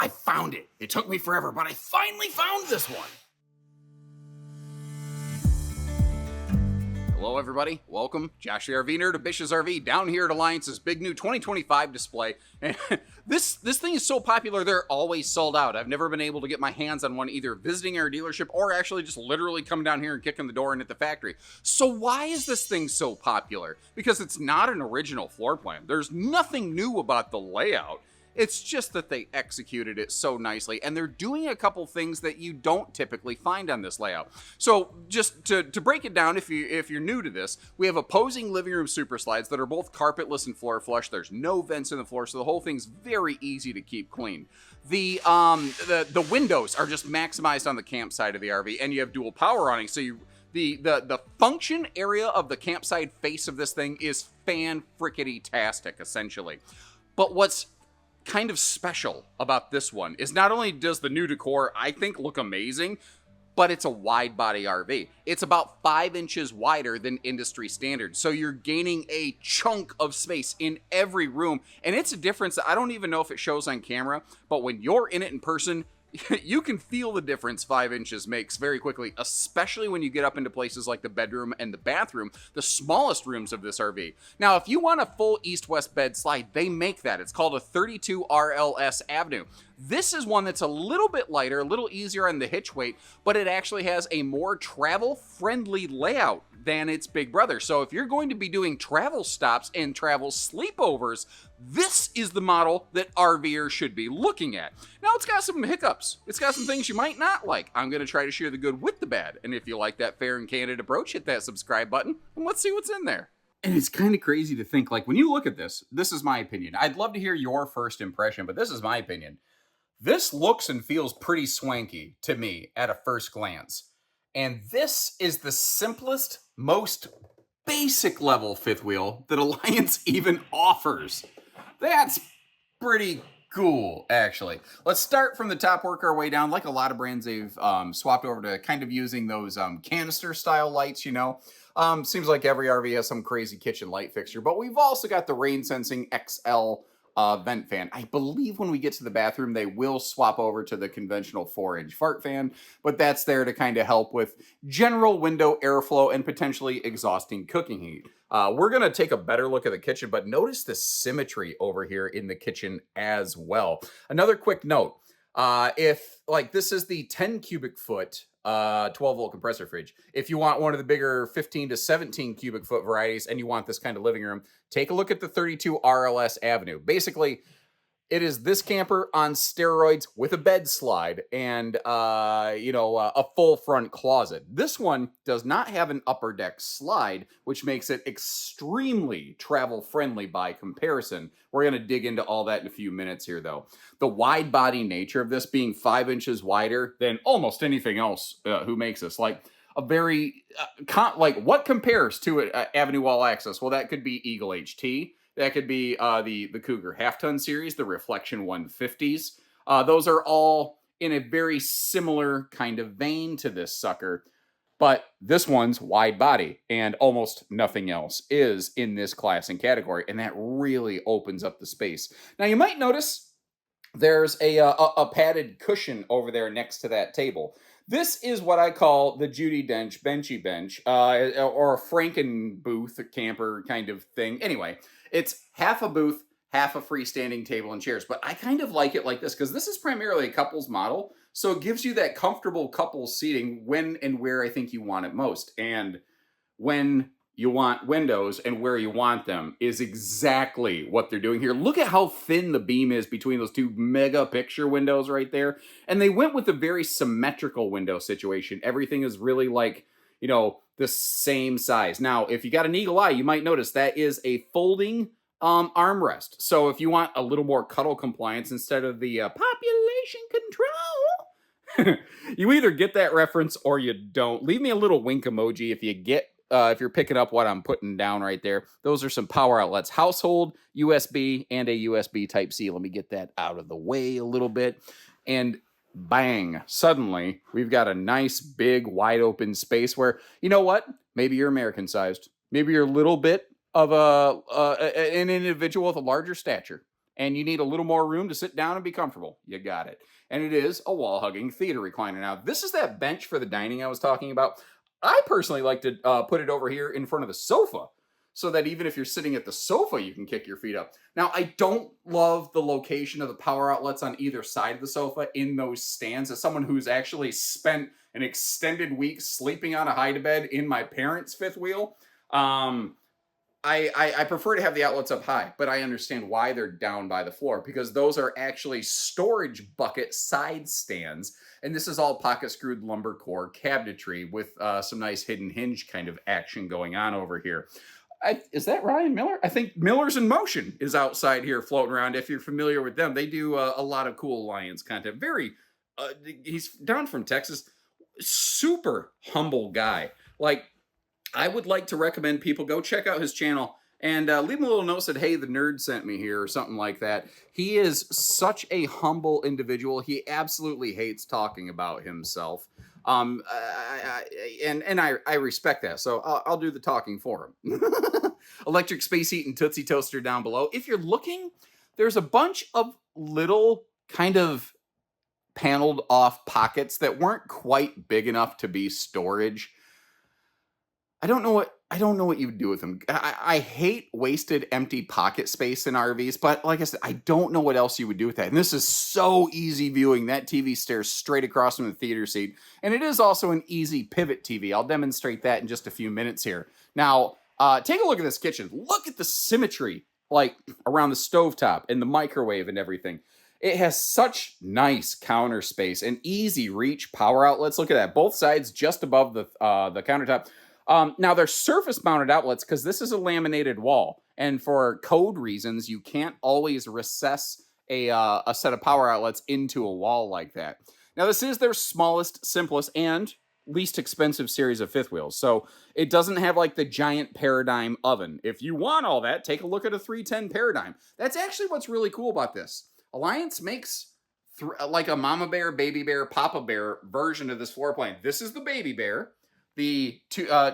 I found it. It took me forever, but I finally found this one. Hello, everybody. Welcome. Josh the RV Nerd of Bish's RV down here at Alliance's big new 2025 display. And this thing is so popular, they're always sold out. I've never been able to get my hands on one either visiting our dealership or actually just literally coming down here and kicking the door in at the factory. So why is this thing so popular? Because it's not an original floor plan. There's nothing new about the layout. It's just that they executed it so nicely, and they're doing a couple things that you don't typically find on this layout. So just to break it down, if you're new to this, we have opposing living room super slides that are both carpetless and floor flush. There's no vents in the floor, so the whole thing's very easy to keep clean. The windows are just maximized on the camp side of the RV, and you have dual power awning, so the function area of the campsite face of this thing is fan-frickety-tastic, essentially. But what's kind of special about this one is not only does the new decor, I think, look amazing, but it's a wide body RV. It's about 5 inches wider than industry standard. So you're gaining a chunk of space in every room. And it's a difference that I don't even know if it shows on camera, but when you're in it in person, you can feel the difference 5 inches makes very quickly, especially when you get up into places like the bedroom and the bathroom, the smallest rooms of this RV. Now, if you want a full east-west bed slide, they make that. It's called a 32 RLS Avenue. This is one that's a little bit lighter, a little easier on the hitch weight, but it actually has a more travel-friendly layout than its big brother. So if you're going to be doing travel stops and travel sleepovers, this is the model that RVers should be looking at. Now, it's got some hiccups. It's got some things you might not like. I'm going to try to share the good with the bad. And if you like that fair and candid approach, hit that subscribe button and let's see what's in there. And it's kind of crazy to think, like, when you look at this is my opinion. I'd love to hear your first impression, but this is my opinion. This looks and feels pretty swanky to me at a first glance. And this is the simplest, most basic level fifth wheel that Alliance even offers. That's pretty cool, actually. Let's start from the top, work our way down. Like a lot of brands, they've swapped over to kind of using those canister style lights, you know. Seems like every RV has some crazy kitchen light fixture, but we've also got the rain sensing XL vent fan. I believe when we get to the bathroom, they will swap over to the conventional 4-inch fart fan, but that's there to kind of help with general window airflow and potentially exhausting cooking heat. We're going to take a better look at the kitchen, but notice the symmetry over here in the kitchen as well. Another quick note, if like this is the 10 cubic foot 12 volt compressor fridge. If you want one of the bigger 15 to 17 cubic foot varieties and you want this kind of living room, take a look at the 32 RLS Avenue. Basically, it is this camper on steroids with a bed slide and, a full front closet. This one does not have an upper deck slide, which makes it extremely travel friendly by comparison. We're going to dig into all that in a few minutes here, though. The wide body nature of this being 5 inches wider than almost anything else who makes this, like a very, what compares to an Avenue Wall Access? Well, that could be Eagle HT. That could be the Cougar half-ton series, the Reflection 150s. Those are all in a very similar kind of vein to this sucker. But this one's wide body, and almost nothing else is in this class and category, and that really opens up the space. Now, you might notice there's a padded cushion over there next to that table. This is what I call the Judi Dench Benchy Bench, or a Franken booth camper kind of thing. Anyway, it's half a booth, half a freestanding table and chairs. But I kind of like it like this because this is primarily a couples model. So it gives you that comfortable couples seating when and where I think you want it most. And when you want windows and where you want them is exactly what they're doing here. Look at how thin the beam is between those two mega picture windows right there. And they went with a very symmetrical window situation. Everything is really like, the same size. Now, if you got an eagle eye, you might notice that is a folding armrest. So if you want a little more cuddle compliance instead of the population control, you either get that reference or you don't. Leave me a little wink emoji if you get if you're picking up what I'm putting down right there. Those are some power outlets. Household, USB, and a USB Type-C. Let me get that out of the way a little bit. And bang, suddenly we've got a nice, big, wide open space where, you know what? Maybe you're American-sized. Maybe you're a little bit of an individual with a larger stature. and you need a little more room to sit down and be comfortable. You got it. And it is a wall-hugging theater recliner. Now, this is that bench for the dining I was talking about. I personally like to put it over here in front of the sofa, so that even if you're sitting at the sofa, you can kick your feet up. Now, I don't love the location of the power outlets on either side of the sofa in those stands. As someone who's actually spent an extended week sleeping on a hide-a-bed in my parents' fifth wheel, I prefer to have the outlets up high, but I understand why they're down by the floor, because those are actually storage bucket side stands, and this is all pocket-screwed lumber core cabinetry with some nice hidden hinge kind of action going on over here. Is that Ryan Miller? I think Miller's in Motion is outside here floating around. If you're familiar with them, they do a lot of cool Alliance content. He's down from Texas. Super humble guy. Like, I would like to recommend people go check out his channel and leave him a little note that, hey, the nerd sent me here or something like that. He is such a humble individual. He absolutely hates talking about himself. And I respect that, so I'll do the talking for him. Electric space heat and Tootsie Toaster down below. If you're looking, there's a bunch of little kind of paneled off pockets that weren't quite big enough to be storage. I don't know what you would do with them. I hate wasted empty pocket space in RVs, but like I said, I don't know what else you would do with that. And this is so easy viewing. That TV stares straight across from the theater seat. And it is also an easy pivot TV. I'll demonstrate that in just a few minutes here. Now, take a look at this kitchen. Look at the symmetry, like around the stovetop and the microwave and everything. It has such nice counter space and easy reach power outlets. Look at that. Both sides just above the countertop. Now, they're surface-mounted outlets because this is a laminated wall. And for code reasons, you can't always recess a set of power outlets into a wall like that. Now, this is their smallest, simplest, and least expensive series of fifth wheels. So it doesn't have like the giant Paradigm oven. If you want all that, take a look at a 310 Paradigm. That's actually what's really cool about this. Alliance makes like a Mama Bear, Baby Bear, Papa Bear version of this floor plan. This is the Baby Bear, the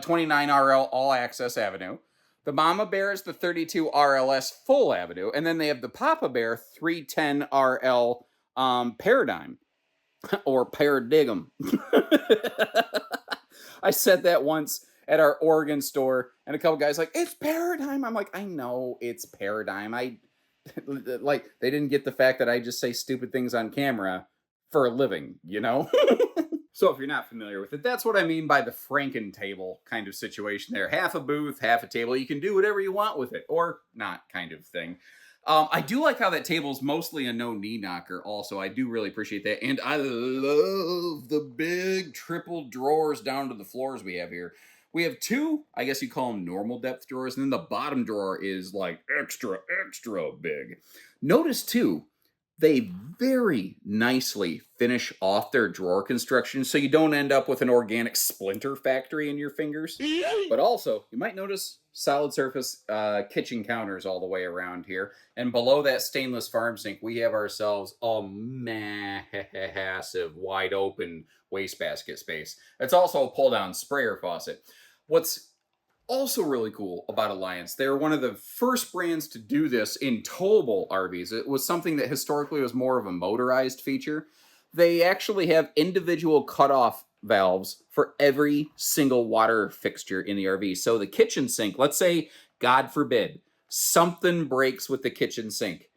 29 RL All Access Avenue. The Mama Bear is the 32 RLS Full Avenue. And then they have the Papa Bear 310 RL Paradigm. Or Paradigm. I said that once at our Oregon store, and a couple guys like, it's Paradigm. I'm like, I know it's Paradigm. Like, they didn't get the fact that I just say stupid things on camera for a living, you know? So if you're not familiar with it, that's what I mean by the Franken table kind of situation there. Half a booth, half a table. You can do whatever you want with it, or not kind of thing. I do like how that table is mostly a no-knee knocker also. I do really appreciate that. And I love the big triple drawers down to the floors we have here. We have two, I guess you call them normal depth drawers, and then the bottom drawer is like extra, extra big. Notice too, they very nicely finish off their drawer construction so you don't end up with an organic splinter factory in your fingers. But also, you might notice solid surface kitchen counters all the way around here. And below that stainless farm sink, we have ourselves a massive wide open wastebasket space. It's also a pull-down sprayer faucet. What's also really cool about Alliance, they're one of the first brands to do this in towable RVs. It was something that historically was more of a motorized feature. They actually have individual cutoff valves for every single water fixture in the RV. So the kitchen sink, let's say, God forbid, something breaks with the kitchen sink.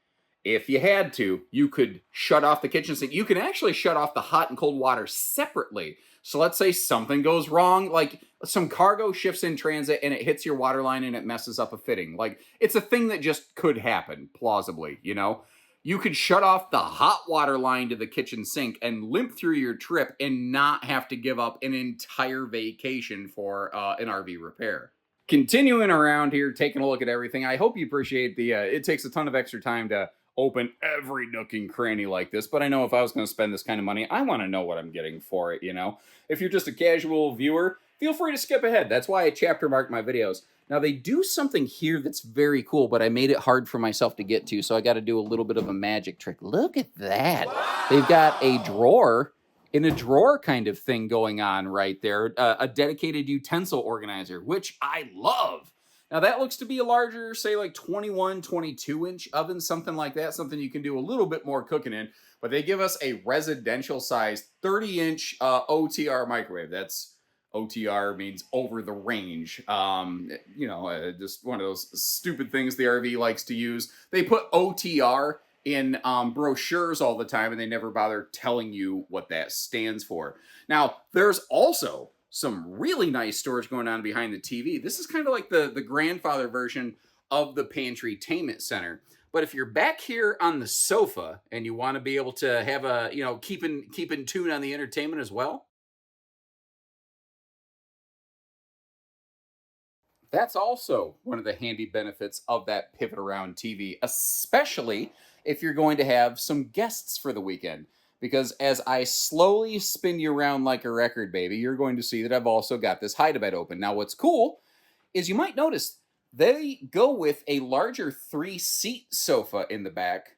If you had to, you could shut off the kitchen sink. You can actually shut off the hot and cold water separately. So let's say something goes wrong, like some cargo shifts in transit and it hits your water line and it messes up a fitting. Like, it's a thing that just could happen, plausibly, you know? You could shut off the hot water line to the kitchen sink and limp through your trip and not have to give up an entire vacation for an RV repair. Continuing around here, taking a look at everything, I hope you appreciate the, it takes a ton of extra time to open every nook and cranny like this, but I know if I was going to spend this kind of money, I want to know what I'm getting for it, you know? If you're just a casual viewer, feel free to skip ahead. That's why I chapter mark my videos. Now, they do something here that's very cool, but I made it hard for myself to get to, so I got to do a little bit of a magic trick. Look at that. Wow. They've got a drawer in a drawer kind of thing going on right there, a dedicated utensil organizer, which I love. Now that looks to be a larger, say like 21, 22-inch oven, something like that, something you can do a little bit more cooking in. But they give us a residential size 30-inch OTR microwave. That's OTR means over the range. Just one of those stupid things the RV likes to use. They put OTR in brochures all the time, and they never bother telling you what that stands for. Now, there's also some really nice storage going on behind the TV. This is kind of like the grandfather version of the Pantry-tainment Center. But if you're back here on the sofa and you want to be able to have a, keep in tune on the entertainment as well, that's also one of the handy benefits of that pivot around TV, especially if you're going to have some guests for the weekend. Because as I slowly spin you around like a record, baby, you're going to see that I've also got this hide-a-bed open. Now, what's cool is you might notice they go with a larger 3-seat sofa in the back,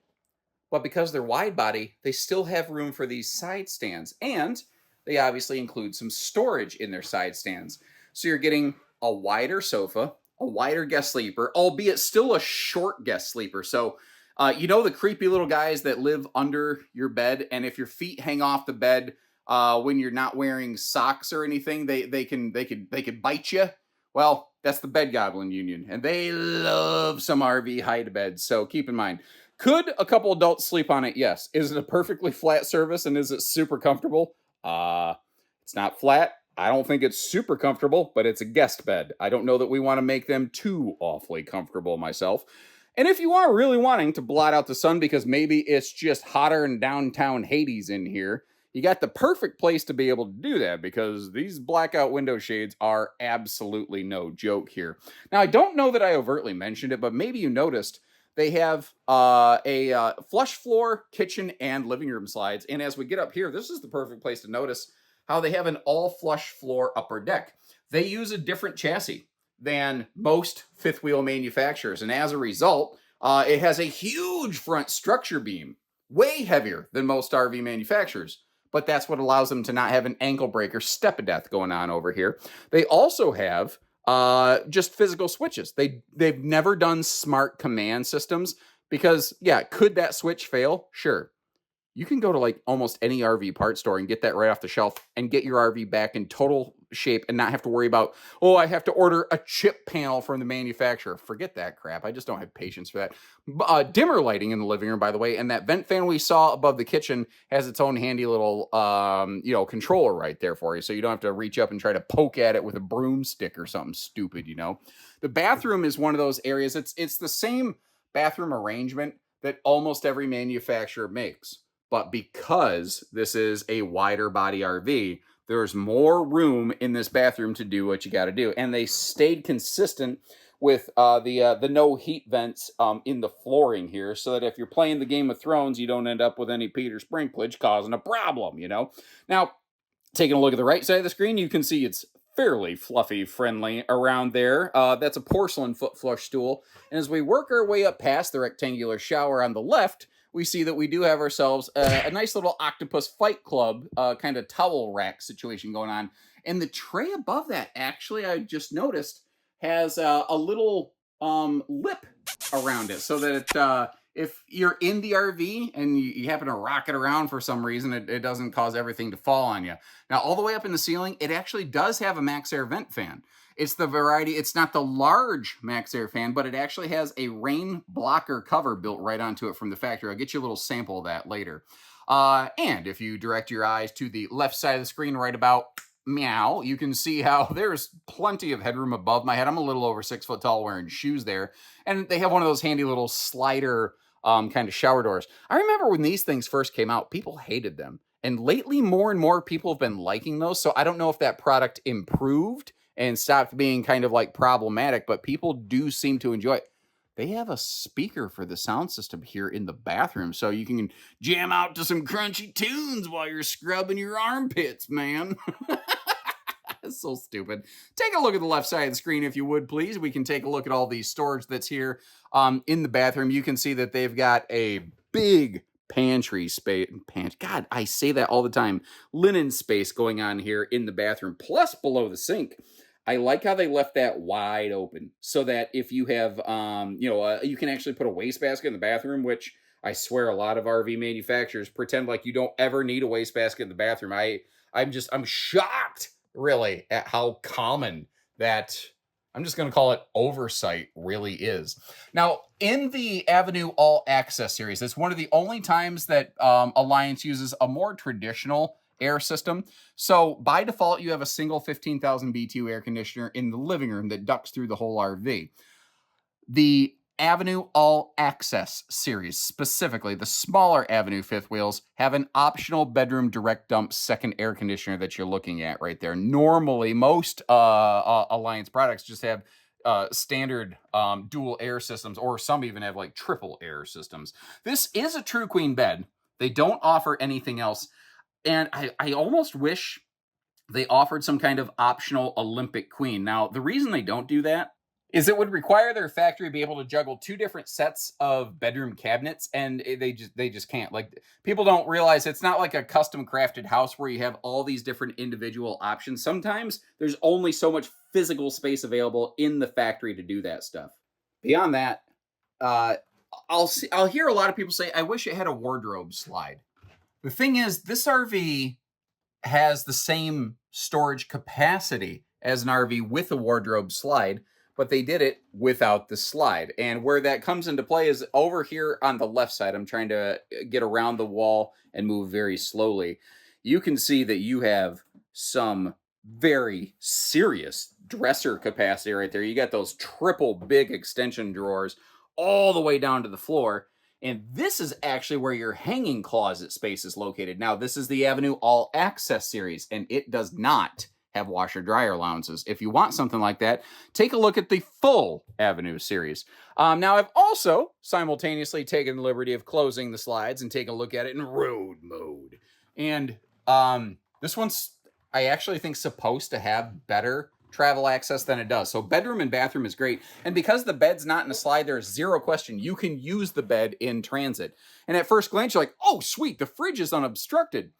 but because they're wide body, they still have room for these side stands. And they obviously include some storage in their side stands. So you're getting a wider sofa, a wider guest sleeper, albeit still a short guest sleeper. So the creepy little guys that live under your bed, and if your feet hang off the bed when you're not wearing socks or anything, they can bite you. Well, that's the Bed Goblin Union, and they love some RV hide-a-beds. So keep in mind, could a couple adults sleep on it? Yes. Is it a perfectly flat surface, and is it super comfortable? It's not flat. I don't think it's super comfortable, but it's a guest bed. I don't know that we want to make them too awfully comfortable myself. And if you are really wanting to blot out the sun because maybe it's just hotter in downtown Hades in here, you got the perfect place to be able to do that, because these blackout window shades are absolutely no joke here. Now, I don't know that I overtly mentioned it, but maybe you noticed they have a flush floor, kitchen, and living room slides. And as we get up here, this is the perfect place to notice how they have an all flush floor upper deck. They use a different chassis than most fifth wheel manufacturers, and as a result, it has a huge front structure beam, way heavier than most RV manufacturers. But that's what allows them to not have an ankle breaker step of death going on over here. They also have just physical switches. They've never done smart command systems because, yeah, could that switch fail? Sure. You can go to like almost any RV part store and get that right off the shelf and get your RV back in total shape and not have to worry about, oh, I have to order a chip panel from the manufacturer. Forget that crap. I just don't have patience for that. Dimmer lighting in the living room, by the way, and that vent fan we saw above the kitchen has its own handy little, controller right there for you, so you don't have to reach up and try to poke at it with a broomstick or something stupid, The bathroom is one of those areas. It's the same bathroom arrangement that almost every manufacturer makes. But because this is a wider body RV, there's more room in this bathroom to do what you got to do. And they stayed consistent with the no heat vents in the flooring here, so that if you're playing the Game of Thrones, you don't end up with any Peter Sprinklage causing a problem, Now, taking a look at the right side of the screen, you can see it's fairly fluffy friendly around there. That's a porcelain foot flush stool. And as we work our way up past the rectangular shower on the left, we see that we do have ourselves a nice little Octopus Fight Club kind of towel rack situation going on. And the tray above that, actually, I just noticed, has a little lip around it, so that if you're in the RV and you happen to rock it around for some reason, it doesn't cause everything to fall on you. Now, all the way up in the ceiling, it actually does have a max air vent fan. It's the variety, it's not the large max air fan, but it actually has a rain blocker cover built right onto it from the factory. I'll get you a little sample of that later. And if you direct your eyes to the left side of the screen right about meow, you can see how there's plenty of headroom above my head. I'm a little over 6 foot tall wearing shoes there. And they have one of those handy little slider kind of shower doors. I remember when these things first came out, people hated them. And lately, more and more people have been liking those. So I don't know if that product improved and stopped being kind of like problematic, but people do seem to enjoy it. They have a speaker for the sound system here in the bathroom, so you can jam out to some crunchy tunes while you're scrubbing your armpits, man. It's so stupid. Take a look at the left side of the screen, if you would, please. We can take a look at all the storage that's here in the bathroom. You can see that they've got a big pantry space. God, I say that all the time. Linen space going on here in the bathroom, plus below the sink. I like how they left that wide open so that if you have, you can actually put a wastebasket in the bathroom, which I swear a lot of RV manufacturers pretend like you don't ever need a wastebasket in the bathroom. I'm shocked really at how common that, I'm just going to call it, oversight really is. Now, in the Avenue All Access series, it's one of the only times that Alliance uses a more traditional air system. So by default, you have a single 15,000 BTU air conditioner in the living room that ducts through the whole RV. The Avenue All Access series, specifically the smaller Avenue fifth wheels, have an optional bedroom direct dump second air conditioner that you're looking at right there. Normally, most Alliance products just have standard dual air systems, or some even have like triple air systems. This is a True Queen bed. They don't offer anything else. And I almost wish they offered some kind of optional Olympic Queen. Now, the reason they don't do that is it would require their factory to be able to juggle two different sets of bedroom cabinets, and they just can't. Like, people don't realize it's not like a custom crafted house where you have all these different individual options. Sometimes there's only so much physical space available in the factory to do that stuff. Beyond that, I'll hear a lot of people say, "I wish it had a wardrobe slide." The thing is, this RV has the same storage capacity as an RV with a wardrobe slide, but they did it without the slide. And where that comes into play is over here on the left side. I'm trying to get around the wall and move very slowly. You can see that you have some very serious dresser capacity right there. You got those triple big extension drawers all the way down to the floor. And this is actually where your hanging closet space is located. Now, this is the Avenue All Access series, and it does not have washer dryer allowances. If you want something like that, take a look at the full Avenue series. Now, I've also simultaneously taken the liberty of closing the slides and take a look at it in road mode. And this one's, I actually think, supposed to have better travel access than it does. So bedroom and bathroom is great. And because the bed's not in a slide, there's zero question you can use the bed in transit. And at first glance, you're like, oh, sweet, the fridge is unobstructed.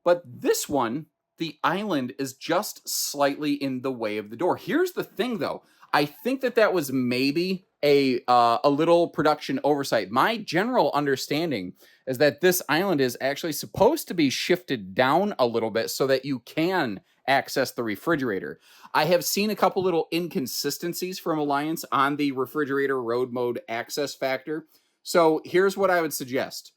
But this one, the island is just slightly in the way of the door. Here's the thing, though. I think that was maybe a little production oversight. My general understanding is that this island is actually supposed to be shifted down a little bit so that you can access the refrigerator. I have seen a couple little inconsistencies from Alliance on the refrigerator road mode access factor. So here's what I would suggest.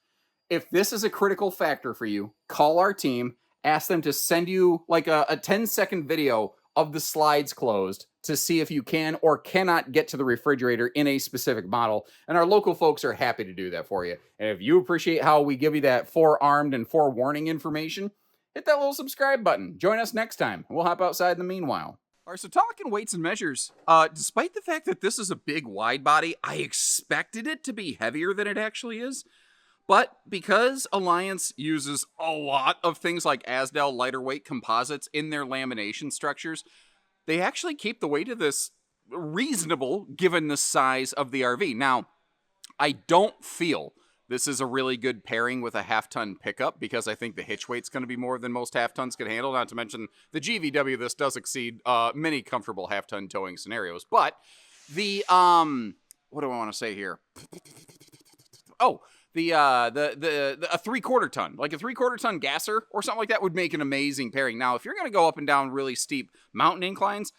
If this is a critical factor for you, call our team, ask them to send you like a 10-second video of the slides closed to see if you can or cannot get to the refrigerator in a specific model. And our local folks are happy to do that for you. And if you appreciate how we give you that forearmed and forewarning information, hit that little subscribe button. Join us next time. We'll hop outside in the meanwhile. All right, so talking weights and measures, despite the fact that this is a big wide body, I expected it to be heavier than it actually is. But because Alliance uses a lot of things like Asdel lighter weight composites in their lamination structures, they actually keep the weight of this reasonable given the size of the RV. Now, I don't feel this is a really good pairing with a half-ton pickup because I think the hitch weight's going to be more than most half-tons can handle. Not to mention the GVW of this does exceed many comfortable half-ton towing scenarios. But the, what do I want to say here? Oh, a 3/4 ton, like a 3/4 ton gasser or something like that would make an amazing pairing. Now, if you're going to go up and down really steep mountain inclines,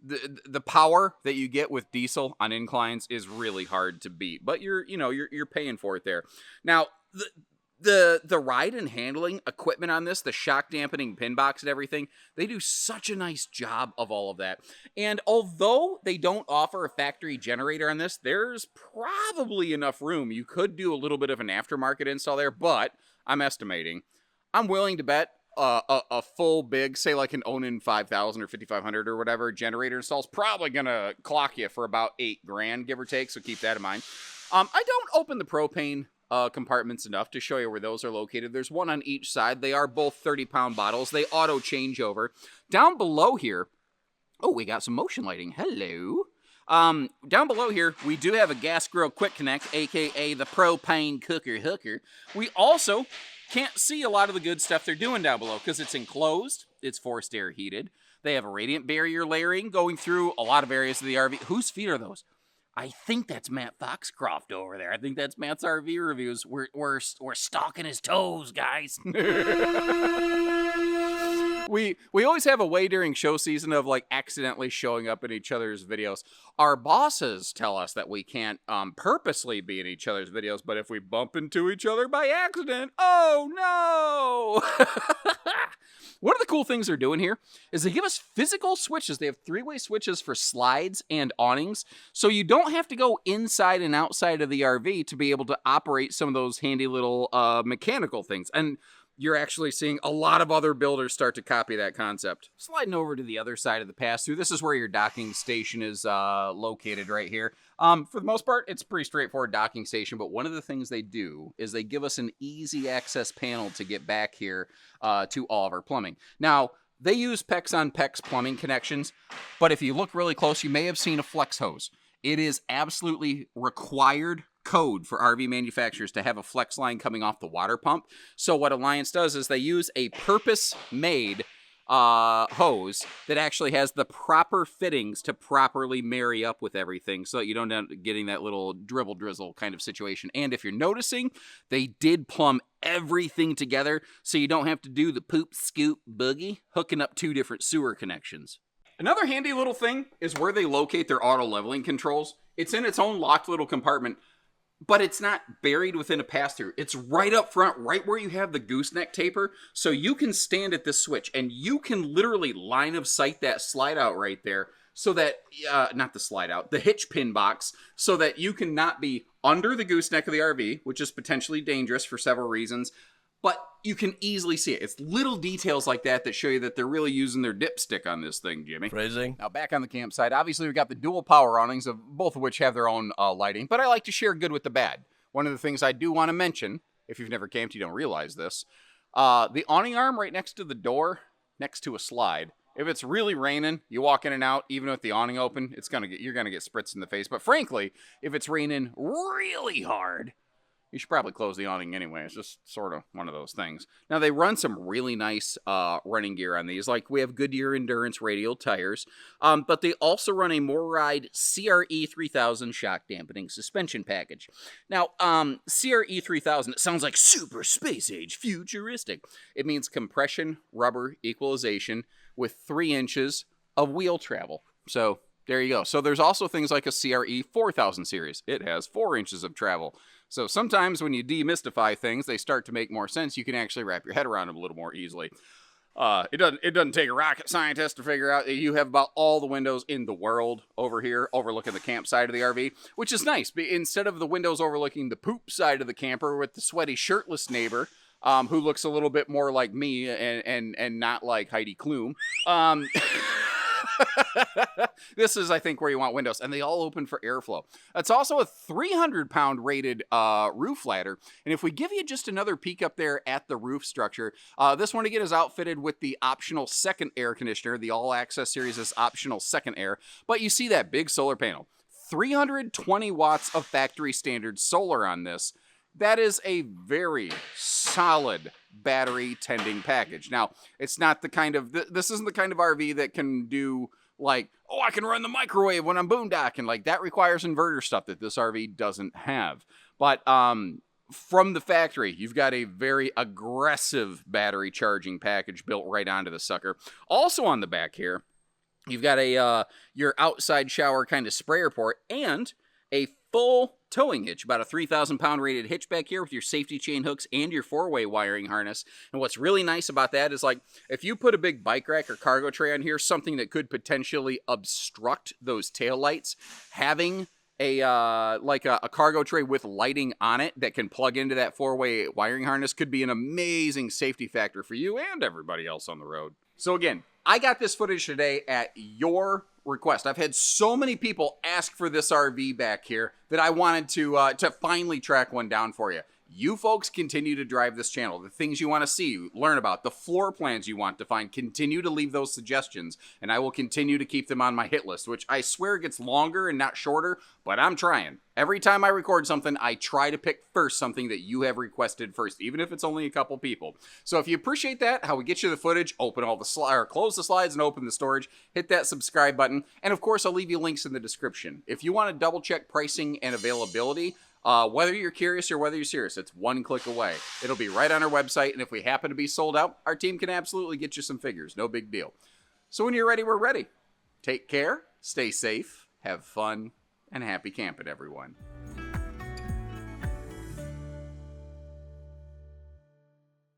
the power that you get with diesel on inclines is really hard to beat, but you're paying for it there. Now, the ride and handling equipment on this, the shock dampening pin box and everything, they do such a nice job of all of that. And although they don't offer a factory generator on this, there's probably enough room. You could do a little bit of an aftermarket install there, but I'm estimating. I'm willing to bet a full big, say like an Onan 5000 or 5500 or whatever generator install is probably gonna clock you for about $8,000, give or take. So keep that in mind. I don't open the propane compartments enough to show you where those are located. There's one on each side. They are both 30-pound bottles. They auto change over. Down below here, oh, we got some motion lighting. Hello. Down below here, we do have a gas grill quick connect, aka the propane cooker hooker. We also can't see a lot of the good stuff they're doing down below because it's enclosed, it's forced air heated. They have a radiant barrier layering going through a lot of areas of the RV. Whose feet are those? I think that's Matt Foxcroft over there. I think that's Matt's RV reviews. We're stalking his toes, guys. We always have a way during show season of like accidentally showing up in each other's videos. Our bosses tell us that we can't purposely be in each other's videos, but if we bump into each other by accident, oh no! One of the cool things they're doing here is they give us physical switches. They have 3-way switches for slides and awnings, so you don't have to go inside and outside of the RV to be able to operate some of those handy little mechanical things. And you're actually seeing a lot of other builders start to copy that concept. Sliding over to the other side of the pass-through, this is where your docking station is located right here. For the most part, it's a pretty straightforward docking station, but one of the things they do is they give us an easy access panel to get back here to all of our plumbing. Now, they use PEX on PEX plumbing connections, but if you look really close, you may have seen a flex hose. It is absolutely required code for RV manufacturers to have a flex line coming off the water pump. So what Alliance does is they use a purpose-made hose that actually has the proper fittings to properly marry up with everything so that you don't end up getting that little dribble drizzle kind of situation. And if you're noticing, they did plumb everything together so you don't have to do the poop scoop boogie hooking up 2 different sewer connections. Another handy little thing is where they locate their auto leveling controls. It's in its own locked little compartment, but it's not buried within a pass-through. It's right up front, right where you have the gooseneck taper. So you can stand at this switch and you can literally line of sight that slide out right there so that, not the slide out, the hitch pin box, so that you can not be under the gooseneck of the RV, which is potentially dangerous for several reasons, but you can easily see it. It's little details like that that show you that they're really using their dipstick on this thing, Jimmy. Phrasing. Now, back on the campsite, obviously we've got the dual power awnings, of both of which have their own lighting, but I like to share good with the bad. One of the things I do want to mention, if you've never camped, you don't realize this, the awning arm right next to the door, next to a slide. If it's really raining, you walk in and out, even with the awning open, you're gonna get spritzed in the face. But frankly, if it's raining really hard, you should probably close the awning anyway. It's just sort of one of those things. Now, they run some really nice running gear on these. Like, we have Goodyear Endurance radial tires. But they also run a MoRide CRE 3000 shock dampening suspension package. Now, CRE 3000, it sounds like super space age, futuristic. It means compression rubber equalization with 3 inches of wheel travel. So, there you go. So, there's also things like a CRE 4000 series. It has 4 inches of travel. So sometimes when you demystify things, they start to make more sense. You can actually wrap your head around them a little more easily. It doesn't take a rocket scientist to figure out that you have about all the windows in the world over here, overlooking the campsite of the RV, which is nice. Instead of the windows overlooking the poop side of the camper with the sweaty, shirtless neighbor, who looks a little bit more like me and not like Heidi Klum. This is, I think, where you want windows, and they all open for airflow. It's also a 300-pound rated roof ladder, and if we give you just another peek up there at the roof structure, this one again is outfitted with the optional second air conditioner. The All Access series is optional second air, but you see that big solar panel. 320 watts of factory standard solar on this. That is a very solid battery tending package. Now, it's not the kind of, this isn't the kind of RV that can do like, oh, I can run the microwave when I'm boondocking. Like, that requires inverter stuff that this RV doesn't have. But from the factory, you've got a very aggressive battery charging package built right onto the sucker. Also on the back here, you've got a your outside shower kind of sprayer port and a full towing hitch, about a 3,000-pound rated hitch back here with your safety chain hooks and your 4-way wiring harness. And what's really nice about that is, like, if you put a big bike rack or cargo tray on here, something that could potentially obstruct those taillights, having a cargo tray with lighting on it that can plug into that 4-way wiring harness could be an amazing safety factor for you and everybody else on the road. So again, I got this footage today at your request. I've had so many people ask for this RV back here that I wanted to finally track one down for you. You folks continue to drive this channel. The things you want to see, learn about, the floor plans you want to find, continue to leave those suggestions, and I will continue to keep them on my hit list, which I swear gets longer and not shorter, but I'm trying. Every time I record something, I try to pick first something that you have requested first, even if it's only a couple people. So if you appreciate that, how we get you the footage, open all the slides, or close the slides and open the storage, hit that subscribe button, and of course I'll leave you links in the description. If you want to double check pricing and availability, whether you're curious or whether you're serious, it's one click away. It'll be right on our website, and if we happen to be sold out, our team can absolutely get you some figures. No big deal. So when you're ready, we're ready. Take care, stay safe, have fun, and happy camping, everyone.